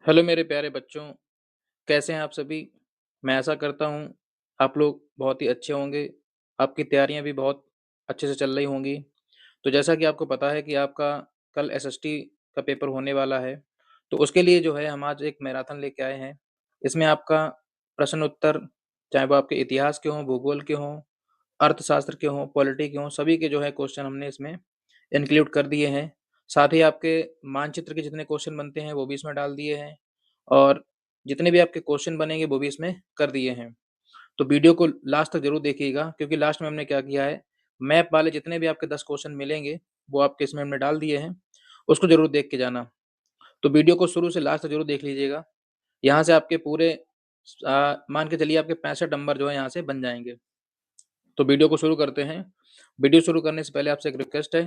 Hello मेरे प्यारे बच्चों, कैसे हैं आप सभी? मैं आशा करता हूँ आप लोग बहुत ही अच्छे होंगे, आपकी तैयारियाँ भी बहुत अच्छे से चल रही होंगी। तो जैसा कि आपको पता है कि आपका कल एसएसटी का पेपर होने वाला है, तो उसके लिए जो है हम आज एक मैराथन लेके आए हैं। इसमें आपका प्रश्न उत्तर, चाहे वो आपके इतिहास के हों, भूगोल के हों, अर्थशास्त्र के हों, पॉलिटी के हों, सभी के जो है क्वेश्चन हमने इसमें इंक्लूड कर दिए हैं। साथ ही आपके मानचित्र के जितने क्वेश्चन बनते हैं, वो भी इसमें डाल दिए हैं और जितने भी आपके क्वेश्चन बनेंगे, वो भी इसमें कर दिए हैं। तो वीडियो को लास्ट तक ज़रूर देखिएगा क्योंकि लास्ट में हमने क्या किया है, मैप वाले जितने भी आपके 10 क्वेश्चन मिलेंगे, वो आपके इसमें हमने डाल दिए हैं, उसको ज़रूर देख के जाना। तो वीडियो को शुरू से लास्ट तक ज़रूर देख लीजिएगा। यहाँ से आपके पूरे मान के चलिए आपके 65 नंबर जो है यहाँ से बन जाएँगे। तो वीडियो को शुरू करते हैं। वीडियो शुरू करने से पहले आपसे एक रिक्वेस्ट है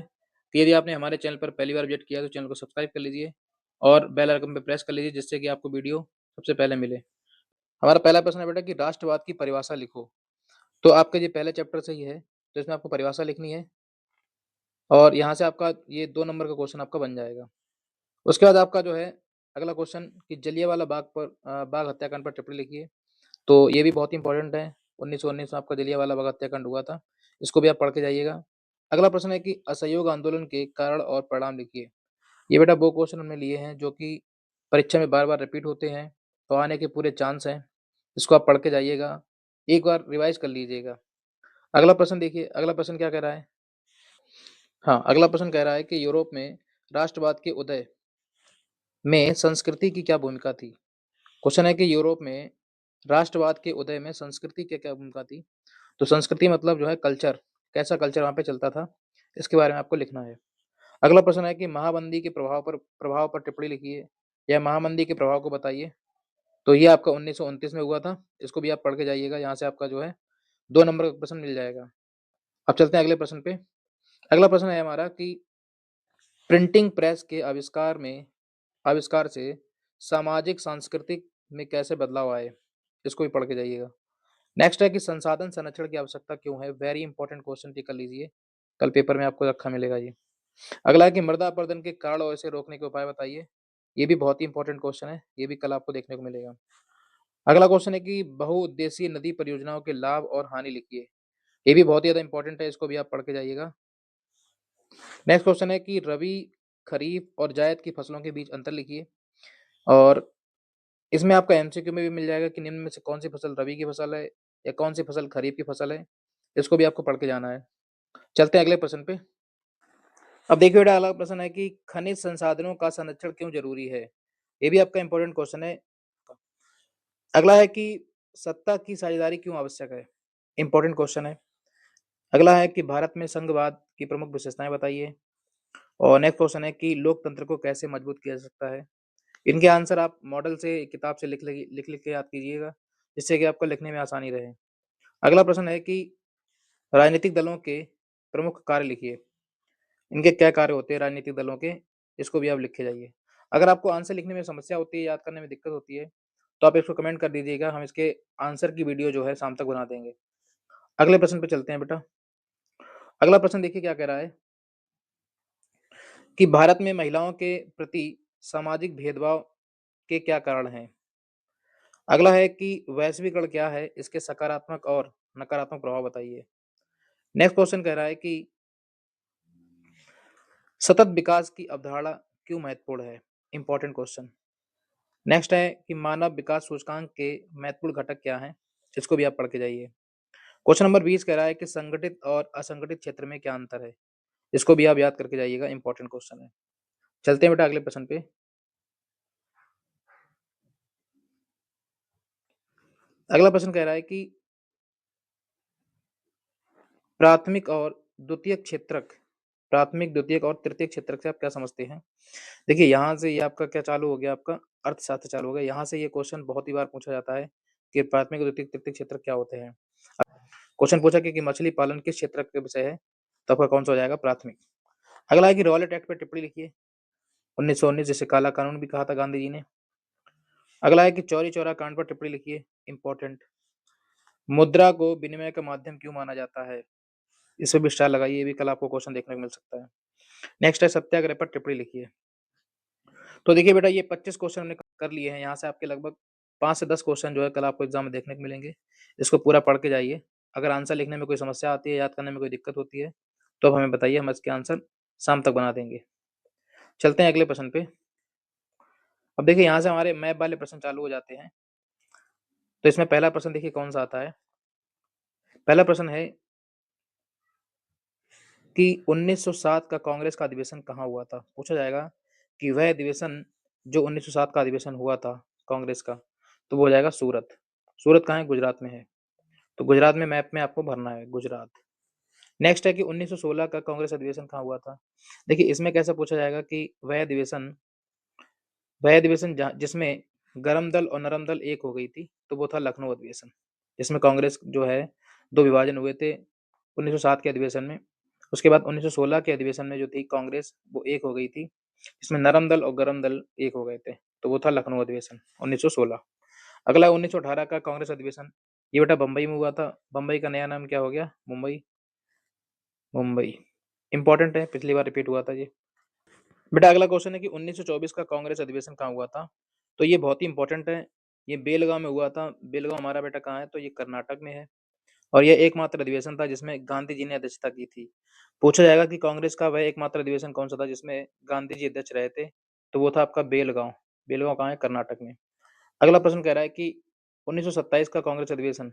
कि यदि आपने हमारे चैनल पर पहली बार विज़िट किया है तो चैनल को सब्सक्राइब कर लीजिए और बेल आइकन पे प्रेस कर लीजिए जिससे कि आपको वीडियो सबसे पहले मिले। हमारा पहला प्रश्न है बेटा कि राष्ट्रवाद की परिभाषा लिखो। तो आपका ये पहले चैप्टर से ही है, तो इसमें आपको परिभाषा लिखनी है और यहाँ से आपका ये 2 नंबर का क्वेश्चन आपका बन जाएगा। उसके बाद आपका जो है अगला क्वेश्चन कि जलियांवाला बाग हत्याकांड पर टिप्पणी लिखिए। तो ये भी बहुत इंपॉर्टेंट है। 1919 में आपका जलियांवाला बाग हत्याकांड हुआ था। इसको भी आप पढ़ के जाइएगा। अगला प्रश्न है कि असहयोग आंदोलन के कारण और परिणाम लिखिए। ये बेटा वो क्वेश्चन हमने लिए हैं जो कि परीक्षा में बार-बार रिपीट होते हैं, तो आने के पूरे चांस हैं। इसको आप पढ़ के जाइएगा। एक बार रिवाइज़ कर लीजिएगा। अगला प्रश्न देखिए, अगला प्रश्न क्या कह रहा है? हाँ, अगला प्रश्न कह रहा है कि यूरोप में राष्ट्रवाद के उदय में संस्कृति की क्या भूमिका थी? क्वेश्चन है कि यूरोप में राष्ट्रवाद के उदय में संस्कृति की क्या भूमिका थी? तो संस्कृति मतलब जो है कल्चर, कैसा कल्चर वहाँ पे चलता था, इसके बारे में आपको लिखना है। अगला प्रश्न है कि महामंदी के प्रभाव पर टिप्पणी लिखिए या महामंदी के प्रभाव को बताइए। तो ये आपका 1929 में हुआ था, इसको भी आप पढ़ के जाइएगा, यहाँ से आपका जो है 2 नंबर का प्रश्न मिल जाएगा। अब चलते हैं अगले प्रश्न पे। अगला प्रश्न है हमारा कि प्रिंटिंग प्रेस के आविष्कार से सामाजिक सांस्कृतिक में कैसे बदलाव आए? इसको भी पढ़ के जाइएगा। नेक्स्ट है कि संसाधन संरक्षण की आवश्यकता क्यों है? वेरी इंपॉर्टेंट क्वेश्चन टिक कर लीजिए, कल पेपर में आपको रखा मिलेगा ये। अगला है कि मृदा अपरदन के कारण और इसे रोकने के उपाय बताइए। ये भी बहुत ही इंपॉर्टेंट क्वेश्चन है, ये भी कल आपको देखने को मिलेगा। अगला क्वेश्चन है कि बहुउद्देशीय नदी परियोजनाओं के लाभ और हानि लिखिए। ये भी बहुत ही ज़्यादा इंपॉर्टेंट है, इसको भी आप पढ़ के जाइएगा। नेक्स्ट क्वेश्चन है कि रबी, खरीफ और जायद की फसलों के बीच अंतर लिखिए और इसमें आपका एमसीक्यू में भी मिल जाएगा कि निम्न में से कौन सी फसल रबी की फसल है या कौन सी फसल खरीफ की फसल है। इसको भी आपको पढ़ के जाना है। चलते हैं अगले प्रश्न पे। अब देखिए बेटा अगला प्रश्न है कि खनिज संसाधनों का संरक्षण क्यों जरूरी है? ये भी आपका इंपॉर्टेंट क्वेश्चन है। अगला है कि सत्ता की साझेदारी क्यों आवश्यक है? इंपॉर्टेंट क्वेश्चन है। अगला है कि भारत में संघवाद की प्रमुख विशेषताएं बताइए और नेक्स्ट क्वेश्चन है कि लोकतंत्र को कैसे मजबूत किया जा सकता है? इनके आंसर आप मॉडल से किताब से लिख के याद कीजिएगा जिससे कि आपको लिखने में आसानी रहे। अगला प्रश्न है कि राजनीतिक दलों के प्रमुख कार्य लिखिए। इनके क्या कार्य होते हैं राजनीतिक दलों के? इसको भी आप लिख के जाइए। अगर आपको आंसर लिखने में समस्या होती है, याद करने में दिक्कत होती है, तो आप इसको कमेंट कर दीजिएगा, हम इसके आंसर की वीडियो जो है शाम तक बना देंगे। अगले प्रश्न पे चलते हैं बेटा। अगला प्रश्न देखिए क्या कह रहा है कि भारत में महिलाओं के प्रति सामाजिक भेदभाव के क्या कारण हैं? अगला है कि वैश्वीकरण क्या है? इसके सकारात्मक और नकारात्मक प्रभाव बताइए। नेक्स्ट क्वेश्चन कह रहा है कि सतत विकास की अवधारणा क्यों महत्वपूर्ण है? Important question. नेक्स्ट है कि मानव विकास सूचकांक के महत्वपूर्ण घटक क्या हैं? इसको भी आप पढ़ के जाइए। क्वेश्चन नंबर 20 कह रहा है कि संगठित और असंगठित क्षेत्र में क्या अंतर है? इसको भी आप याद करके जाइएगा, इंपॉर्टेंट क्वेश्चन है। चलते हैं बेटा अगले प्रश्न पे। अगला प्रश्न कह रहा है कि प्राथमिक और द्वितीयक क्षेत्रक, प्राथमिक, द्वितीयक और तृतीयक क्षेत्रक से आप क्या समझते हैं? देखिए यहाँ से ये आपका क्या चालू हो गया, आपका अर्थशास्त्र चालू हो गया। यहाँ से ये क्वेश्चन बहुत ही बार पूछा जाता है कि प्राथमिक, द्वितीयक, तृतीयक क्षेत्रक क्या होते हैं? क्वेश्चन पूछा कि मछली पालन किस क्षेत्र के विषय है, तो आपका कौन सा हो जाएगा? प्राथमिक। अगला है कि रॉलेट एक्ट पे टिप्पणी लिखिए। 1919 जिसे काला कानून भी कहा था गांधी जी ने। अगला है कि चौरी चौरा कांड पर टिप्पणी लिखिए, इंपॉर्टेंट। मुद्रा को विनिमय का माध्यम क्यों माना जाता है? इस पे भी स्टार लगाइए, ये भी कल आपको क्वेश्चन देखने को मिल सकता है। नेक्स्ट है सत्याग्रह पर टिप्पणी लिखिए। तो देखिए बेटा, ये 25 क्वेश्चन हमने कर लिए हैं। यहाँ से आपके लगभग 5 से 10 क्वेश्चन जो है कल आपको एग्ज़ाम में देखने को मिलेंगे। इसको पूरा पढ़ के जाइए। अगर आंसर लिखने में कोई समस्या आती है, याद करने में कोई दिक्कत होती है, तो आप हमें बताइए, हम इसके आंसर शाम तक बना देंगे। चलते हैं अगले प्रश्न पे। अब देखिए, यहाँ से हमारे मैथ वाले प्रश्न चालू हो जाते हैं। तो इसमें पहला प्रश्न देखिए कौन-सा आता है। पहला प्रश्न है कि 1907 का कांग्रेस का अधिवेशन कहाँ हुआ था? पूछा जाएगा कि वह अधिवेशन जो 1907 का अधिवेशन हुआ था कांग्रेस का, तो वो हो जाएगा सूरत। सूरत कहाँ है? गुजरात में है। तो गुजरात में मैप में आपको भरना है गुजरात। नेक्स्ट है कि 1916 का कांग्रेस अधिवेशन कहाँ हुआ था? देखिए, इसमें कैसे पूछा जाएगा कि वह अधिवेशन जिसमें गरम दल और नरम दल एक हो गई थी, तो वो था लखनऊ अधिवेशन। जिसमें कांग्रेस जो है 2 विभाजन हुए थे 1907 के अधिवेशन में। उसके बाद 1916 के अधिवेशन में जो थी कांग्रेस, वो एक हो गई थी। इसमें नरम दल और गरम दल एक हो गए थे, तो वो था लखनऊ अधिवेशन 1916। अगला 1918 का कांग्रेस अधिवेशन, ये बेटा बम्बई में हुआ था। बम्बई का नया नाम क्या हो गया? मुंबई। मुंबई इंपॉर्टेंट है, पिछली बार रिपीट हुआ था ये। बेटा अगला क्वेश्चन है कि 1924 का कांग्रेस अधिवेशन कहाँ हुआ था? तो ये बहुत ही इंपॉर्टेंट है। ये बेलगांव में हुआ था। बेलगांव हमारा बेटा कहाँ है? तो ये कर्नाटक में है। और यह एकमात्र अधिवेशन था जिसमें गांधी जी ने अध्यक्षता की थी। पूछा जाएगा कि कांग्रेस का वह एकमात्र अधिवेशन कौन सा था जिसमें गांधी जी अध्यक्ष रहे थे? तो वो था आपका बेलगांव। बेलगांव कहाँ है? कर्नाटक में। अगला प्रश्न कह रहा है कि 1927 का कांग्रेस अधिवेशन,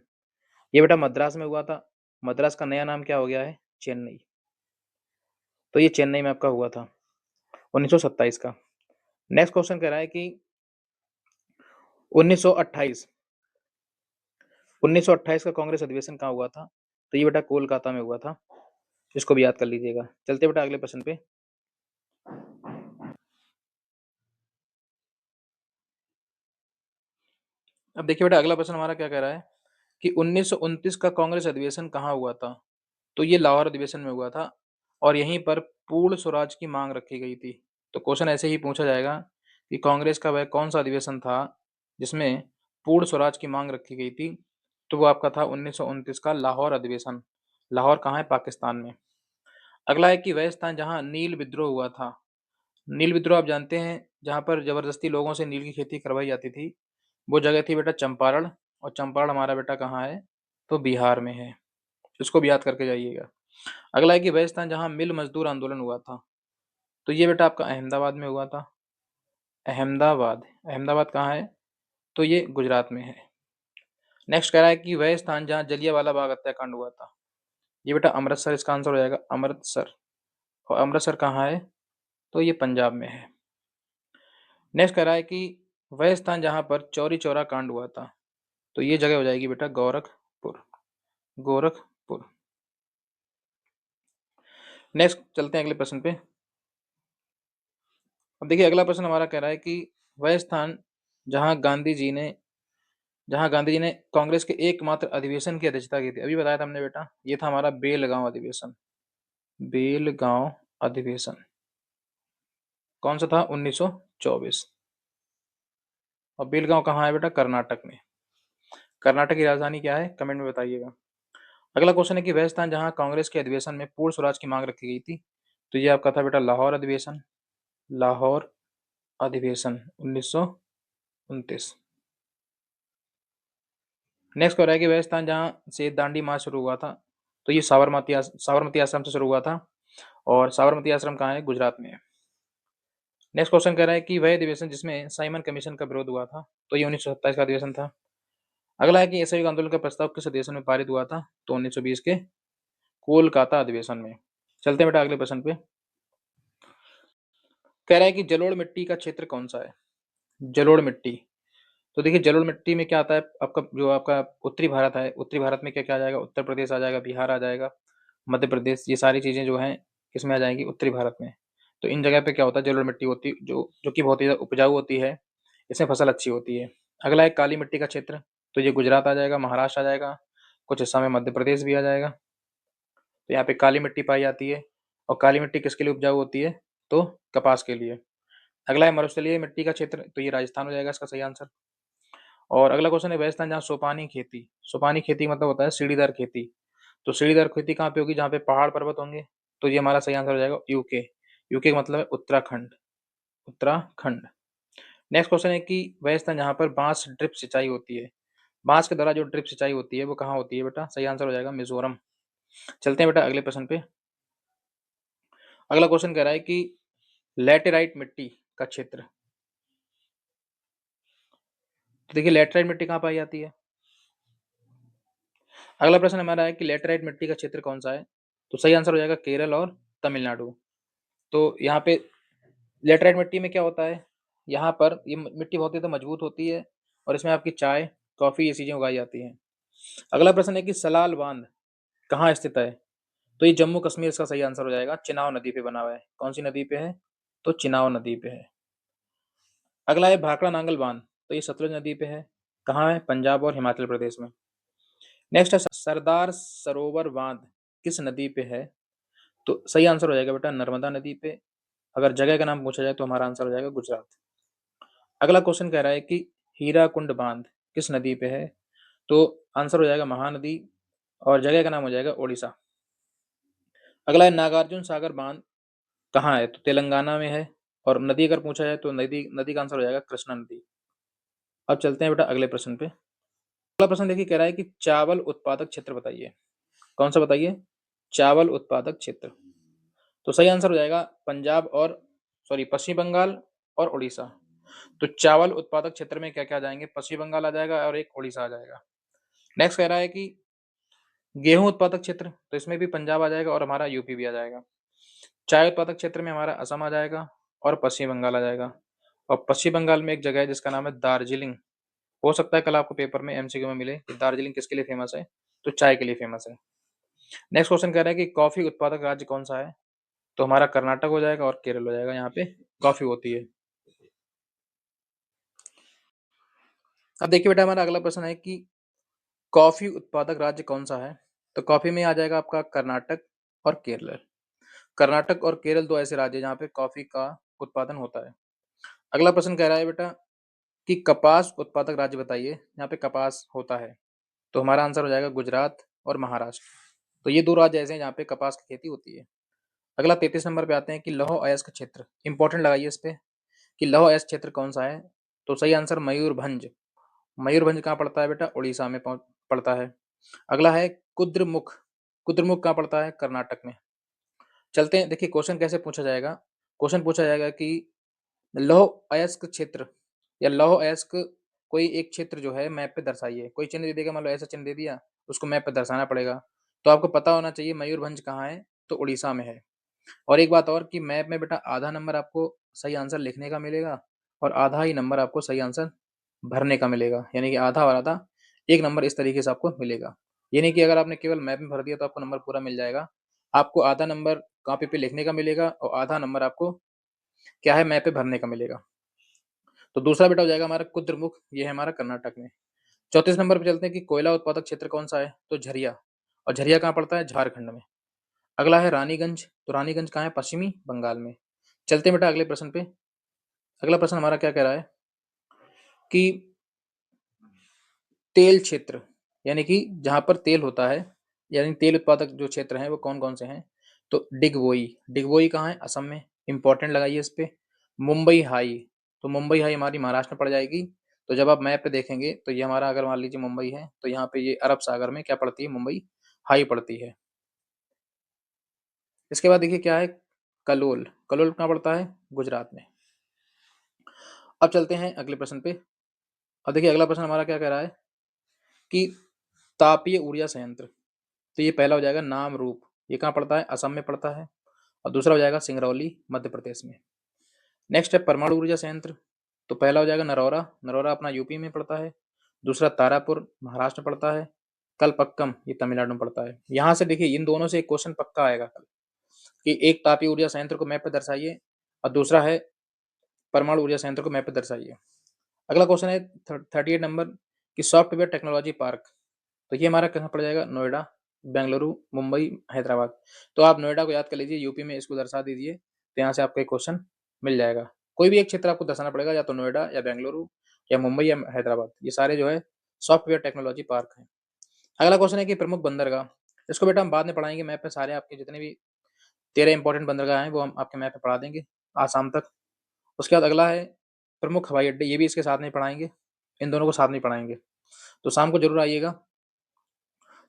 ये बेटा मद्रास में हुआ था। मद्रास का नया नाम क्या हो गया है? चेन्नई। तो ये चेन्नई में आपका हुआ था 1927 का। नेक्स्ट क्वेश्चन कह रहा है कि 1928 1928 का कांग्रेस अधिवेशन कहाँ हुआ था? तो ये बेटा कोलकाता में हुआ था। इसको भी याद कर लीजिएगा। चलते बेटा अगले प्रश्न पे। अब देखिए बेटा, अगला प्रश्न हमारा क्या कह रहा है कि 1929 का कांग्रेस अधिवेशन कहाँ हुआ था? तो ये लाहौर अधिवेशन में हुआ था। और यहीं पर पूर्ण स्वराज की मांग रखी गई थी। तो क्वेश्चन ऐसे ही पूछा जाएगा कि कांग्रेस का वह कौन सा अधिवेशन था जिसमें पूर्ण स्वराज की मांग रखी गई थी? तो वो आपका था 1929 का लाहौर अधिवेशन। लाहौर कहाँ है? पाकिस्तान में। अगला है कि वह स्थान जहाँ नील विद्रोह हुआ था। नील विद्रोह आप जानते हैं, जहाँ पर जबरदस्ती लोगों से नील की खेती करवाई जाती थी। वो जगह थी बेटा चंपारण। और चंपारण हमारा बेटा कहाँ है? तो बिहार में है। इसको भी याद करके जाइएगा। अगला है कि वह स्थान जहाँ मिल मजदूर आंदोलन हुआ था। तो ये बेटा आपका अहमदाबाद में हुआ था। अहमदाबाद। अहमदाबाद कहाँ है? तो ये गुजरात में है। नेक्स्ट कह रहा है कि वह स्थान जहाँ जलियांवाला बाग हत्याकांड हुआ था। ये बेटा अमृतसर इसका आंसर हो जाएगा, अमृतसर। और अमृतसर कहाँ है? तो ये पंजाब में है। नेक्स्ट कह रहा है कि वह स्थान जहाँ पर चौरी चौरा कांड हुआ था। तो ये जगह हो जाएगी बेटा गोरखपुर। गोरखपुर। नेक्स्ट चलते हैं अगले प्रश्न पे। अब देखिए, अगला प्रश्न हमारा कह रहा है कि वह स्थान जहाँ गांधी जी ने कांग्रेस के एकमात्र अधिवेशन की अध्यक्षता की थी। अभी बताया था हमने बेटा, ये था हमारा बेलगांव अधिवेशन। बेलगांव अधिवेशन कौन सा था? 1924। और बेलगांव कहाँ है बेटा? कर्नाटक में। कर्नाटक की राजधानी क्या है? कमेंट में बताइएगा। अगला क्वेश्चन है कि वह स्थान जहाँ कांग्रेस के अधिवेशन में पूर्ण स्वराज की मांग रखी गई थी। तो ये आपका था बेटा लाहौर अधिवेशन। लाहौर अधिवेशन 1929। नेक्स्ट हो रहा है कि वह स्थान जहाँ से दांडी मार्च शुरू हुआ था। तो ये साबरमती आश्रम से शुरू हुआ था। और साबरमती आश्रम कहाँ है? गुजरात में है। नेक्स्ट क्वेश्चन कह रहा है कि वह अधिवेशन जिसमें साइमन कमीशन का विरोध हुआ था। तो ये 1927 का अधिवेशन था। अगला है कि असहयोग आंदोलन का प्रस्ताव किस अधिवेशन में पारित हुआ था? तो 1920 के कोलकाता अधिवेशन में। चलते हैं बेटा अगले प्रश्न पे। कह रहा है कि जलोढ़ मिट्टी का क्षेत्र कौन सा है? जलोढ़ मिट्टी। तो देखिए, जलोढ़ मिट्टी में क्या आता है? आपका उत्तरी भारत है। उत्तरी भारत में क्या क्या आ जाएगा? उत्तर प्रदेश आ जाएगा, बिहार आ जाएगा, मध्य प्रदेश। ये सारी चीजें जो हैं किसमें आ जाएंगी? उत्तरी भारत में। तो इन जगह पे क्या होता है? जलोढ़ मिट्टी होती जो कि बहुत ही ज्यादा उपजाऊ होती है। इसमें फसल अच्छी होती है। अगला है काली मिट्टी का क्षेत्र। तो ये गुजरात आ जाएगा, महाराष्ट्र आ जाएगा, कुछ हिस्सा में मध्य प्रदेश भी आ जाएगा। तो यहाँ पे काली मिट्टी पाई जाती है। और काली मिट्टी किसके लिए उपजाऊ होती है? तो कपास के लिए। अगला है मरुस्थलीय मिट्टी का क्षेत्र। तो ये राजस्थान हो जाएगा इसका सही आंसर। और अगला क्वेश्चन है राजस्थान जहाँ सोपानी खेती। सोपानी खेती मतलब होता है सीढ़ीदार खेती। तो सीढ़ीदार खेती कहाँ पे होगी? जहाँ पे पहाड़ पर्वत होंगे। तो ये हमारा सही आंसर हो जाएगा यूके। यूके का मतलब है उत्तराखंड। उत्तराखंड। नेक्स्ट क्वेश्चन है कि वह स्थान जहाँ पर बांस ड्रिप सिंचाई होती है, बांस के द्वारा जो ड्रिप सिंचाई होती है वो कहाँ होती है बेटा? सही आंसर हो जाएगा मिजोरम। चलते हैं बेटा अगले प्रश्न पे। अगला क्वेश्चन कह रहा है कि लैटेराइट मिट्टी का क्षेत्र। तो देखिए लैटेराइट मिट्टी कहाँ पाई जाती है? अगला प्रश्न हमारा है कि लैटेराइट मिट्टी का क्षेत्र कौन सा है? तो सही आंसर हो जाएगा केरल और तमिलनाडु। तो यहाँ पे लैटेराइट मिट्टी में क्या होता है, यहाँ पर ये मिट्टी बहुत ही तो मजबूत होती है और इसमें आपकी चाय, कॉफी ये चीजें उगाई जाती हैं। अगला प्रश्न है कि सलाल बांध कहाँ स्थित है? तो ये जम्मू कश्मीर इसका सही आंसर हो जाएगा, चिनाब नदी पे बना हुआ है। कौन सी नदी पे है? तो चिनाब नदी पे है। अगला है भाखड़ा नांगल बांध, तो ये सतलुज नदी पे है। कहाँ है? पंजाब और हिमाचल प्रदेश में। नेक्स्ट है सरदार सरोवर बांध किस नदी पे है? तो सही आंसर हो जाएगा बेटा नर्मदा नदी पे। अगर जगह का नाम पूछा जाए तो हमारा आंसर हो जाएगा गुजरात। अगला क्वेश्चन कह रहा है कि हीराकुंड बांध किस नदी पे है? तो आंसर हो जाएगा महानदी और जगह का नाम हो जाएगा ओडिशा। अगला है नागार्जुन सागर बांध कहाँ है? तो तेलंगाना में है। और नदी अगर पूछा जाए तो नदी नदी का आंसर हो जाएगा कृष्णा नदी। अब चलते हैं बेटा अगले प्रश्न पे। अगला प्रश्न देखिए कह रहा है कि चावल उत्पादक क्षेत्र बताइए। कौन सा बताइए? चावल उत्पादक क्षेत्र। तो सही आंसर हो जाएगा पंजाब और पश्चिम बंगाल और उड़ीसा। तो चावल उत्पादक क्षेत्र में क्या क्या आ जाएंगे? पश्चिम बंगाल आ जाएगा और एक उड़ीसा आ जाएगा। नेक्स्ट कह रहा है कि गेहूं उत्पादक क्षेत्र, तो इसमें भी पंजाब आ जाएगा और हमारा यूपी भी आ जाएगा। चाय उत्पादक क्षेत्र में हमारा असम आ जाएगा और पश्चिम बंगाल आ जाएगा। और पश्चिम बंगाल में एक जगह है जिसका नाम है दार्जिलिंग। हो सकता है कल आपको पेपर में एमसीक्यू में मिले कि दार्जिलिंग किसके लिए फेमस है? तो चाय के लिए फेमस है। नेक्स्ट क्वेश्चन कह रहा है कि कॉफी उत्पादक राज्य कौन सा है? तो हमारा कर्नाटक हो जाएगा और केरल हो जाएगा, यहाँ पे कॉफी होती है। अब देखिए बेटा हमारा अगला प्रश्न है कि कॉफी उत्पादक राज्य कौन सा है? तो कॉफी में आ जाएगा आपका कर्नाटक और केरल। कर्नाटक और केरल दो ऐसे राज्य हैं जहाँ पे कॉफी का उत्पादन होता है। अगला प्रश्न कह रहा है बेटा कि कपास उत्पादक राज्य बताइए यहाँ पे कपास होता है। तो हमारा आंसर हो जाएगा गुजरात और महाराष्ट्र। तो ये दो राज्य ऐसे हैं जहाँ पे कपास की खेती होती है। अगला 33 नंबर पे आते हैं कि लौह अयस्क क्षेत्र, इंपॉर्टेंट लगाइए इस पे कि लौह अयस्क क्षेत्र कौन सा है? तो सही आंसर मयूरभंज। मयूरभंज कहाँ पड़ता है बेटा? उड़ीसा में पड़ता है। अगला है कुद्रमुख, कुद्रमुख कहाँ पड़ता है? कर्नाटक में। चलते हैं देखिए क्वेश्चन कैसे पूछा जाएगा। क्वेश्चन पूछा जाएगा कि लौह अयस्क क्षेत्र या लौह अयस्क कोई एक क्षेत्र जो है मैप पे दर्शाइए। कोई चिन्ह दे देगा, मान लो ऐसा चिन्ह दे दिया, उसको मैप पे दर्शाना पड़ेगा। तो आपको पता होना चाहिए मयूरभंज कहाँ है? तो उड़ीसा में है। और एक बात और कि मैप में बेटा आधा नंबर आपको सही आंसर लिखने का मिलेगा और आधा ही नंबर आपको सही आंसर भरने का मिलेगा, यानी कि आधा और आधा, एक नंबर इस तरीके से आपको मिलेगा। ये नहीं कि अगर आपने केवल मैप में भर दिया तो आपको नंबर पूरा मिल जाएगा। आपको आधा नंबर कॉपी पे लिखने का मिलेगा और आधा नंबर आपको क्या है मैप पे भरने का मिलेगा। तो दूसरा बेटा हो जाएगा हमारा कुद्रमुख, ये है हमारा कर्नाटक में। 34 नंबर पे चलते हैं कि कोयला उत्पादक क्षेत्र कौन सा है? तो झरिया। और झरिया कहाँ पड़ता है? झारखंड में। अगला है रानीगंज, तो रानीगंज कहाँ है? पश्चिमी बंगाल में। चलते हैं बेटा अगले प्रश्न पे। अगला प्रश्न हमारा क्या कह रहा है कि तेल क्षेत्र, यानी कि जहां पर तेल होता है, यानी तेल उत्पादक जो क्षेत्र है वो कौन कौन से हैं? तो डिगबोई, डिगबोई कहाँ है? असम में। इंपॉर्टेंट लगाइए इस पे। मुंबई हाई, तो मुंबई हाई हमारी महाराष्ट्र में पड़ जाएगी। तो जब आप मैप पे देखेंगे तो ये हमारा अगर मान लीजिए मुंबई है तो यहाँ पे ये अरब सागर में क्या पड़ती है? मुंबई हाई पड़ती है। इसके बाद देखिए क्या है, कलोल, कलोल कहाँ पड़ता है? गुजरात में। अब चलते हैं अगले प्रश्न पे। अब देखिए अगला प्रश्न हमारा क्या कह रहा है कि तापीय ऊर्जा संयंत्र, तो ये पहला हो जाएगा नाम रूप, ये कहाँ पड़ता है? असम में पड़ता है। और दूसरा हो जाएगा सिंगरौली मध्य प्रदेश में। नेक्स्ट है परमाणु ऊर्जा संयंत्र, तो पहला हो जाएगा नरौरा, नरौरा अपना यूपी में पड़ता है। दूसरा तारापुर महाराष्ट्र में पड़ता है। कलपक्कम ये तमिलनाडु में पड़ता है। यहाँ से देखिए इन दोनों से एक क्वेश्चन पक्का आएगा कल कि एक तापीय ऊर्जा संयंत्र को मैप पे दर्शाइए और दूसरा है परमाणु ऊर्जा संयंत्र को मैप पे दर्शाइए। अगला क्वेश्चन है 38 नंबर कि सॉफ्टवेयर टेक्नोलॉजी पार्क, तो ये हमारा कहाँ पड़ जाएगा? नोएडा, बेंगलुरु, मुंबई, हैदराबाद। तो आप नोएडा को याद कर लीजिए, यूपी में इसको दर्शा दीजिए, तो यहाँ से आपका एक क्वेश्चन मिल जाएगा। कोई भी एक क्षेत्र आपको दर्शाना पड़ेगा, या तो नोएडा या बेंगलुरु या मुंबई या हैदराबाद, ये सारे जो है सॉफ्टवेयर टेक्नोलॉजी पार्क है। अगला क्वेश्चन है कि प्रमुख बंदरगाह, इसको बेटा हम बाद में पढ़ाएंगे मैप पे, सारे आपके जितने भी 13 इंपॉर्टेंट बंदरगाह हैं वो हम आपके मैप पे पढ़ा देंगे आज शाम तक। उसके बाद अगला है प्रमुख हवाई अड्डे, ये भी इसके साथ में पढ़ाएँगे। इन दोनों को साथ में पढ़ाएँगे। तो शाम को ज़रूर आइएगा।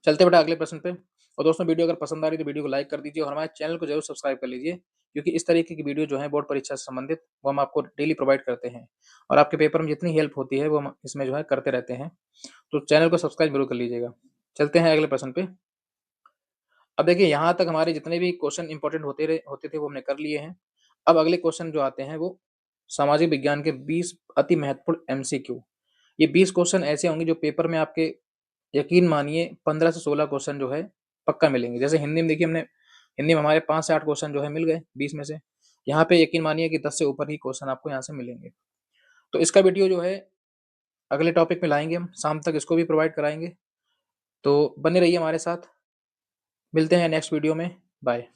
चलते बेटा अगले प्रश्न पे। और दोस्तों वीडियो अगर पसंद आ रही है तो वीडियो को लाइक कर दीजिए और हमारे चैनल को ज़रूर सब्सक्राइब कर लीजिए, क्योंकि इस तरीके की वीडियो जो है बोर्ड परीक्षा से संबंधित वो हम आपको डेली प्रोवाइड करते हैं। और आपके पेपर में जितनी हेल्प होती है वो हम इसमें जो है करते रहते हैं। तो चैनल को सब्सक्राइब ज़रूर कर लीजिएगा। चलते हैं अगले प्रश्न पे। अब देखिए यहाँ तक हमारे जितने भी क्वेश्चन इंपॉर्टेंट होते थे वो हमने कर लिए हैं। अब अगले क्वेश्चन जो आते हैं वो सामाजिक विज्ञान के 20 अति महत्वपूर्ण एमसीक्यू। ये 20 क्वेश्चन ऐसे होंगे जो पेपर में आपके यकीन मानिए 15 से 16 क्वेश्चन जो है पक्का मिलेंगे। जैसे हिंदी में देखिए हिंदी में हमारे 5 से 8 क्वेश्चन जो है मिल गए 20 में से। यहाँ पे यकीन मानिए कि 10 से ऊपर ही क्वेश्चन आपको यहाँ से मिलेंगे। तो इसका वीडियो जो है अगले टॉपिक में लाएँगे हम, शाम तक इसको भी प्रोवाइड कराएँगे। तो बने रहिए हमारे साथ। मिलते हैं नेक्स्ट वीडियो में। बाय।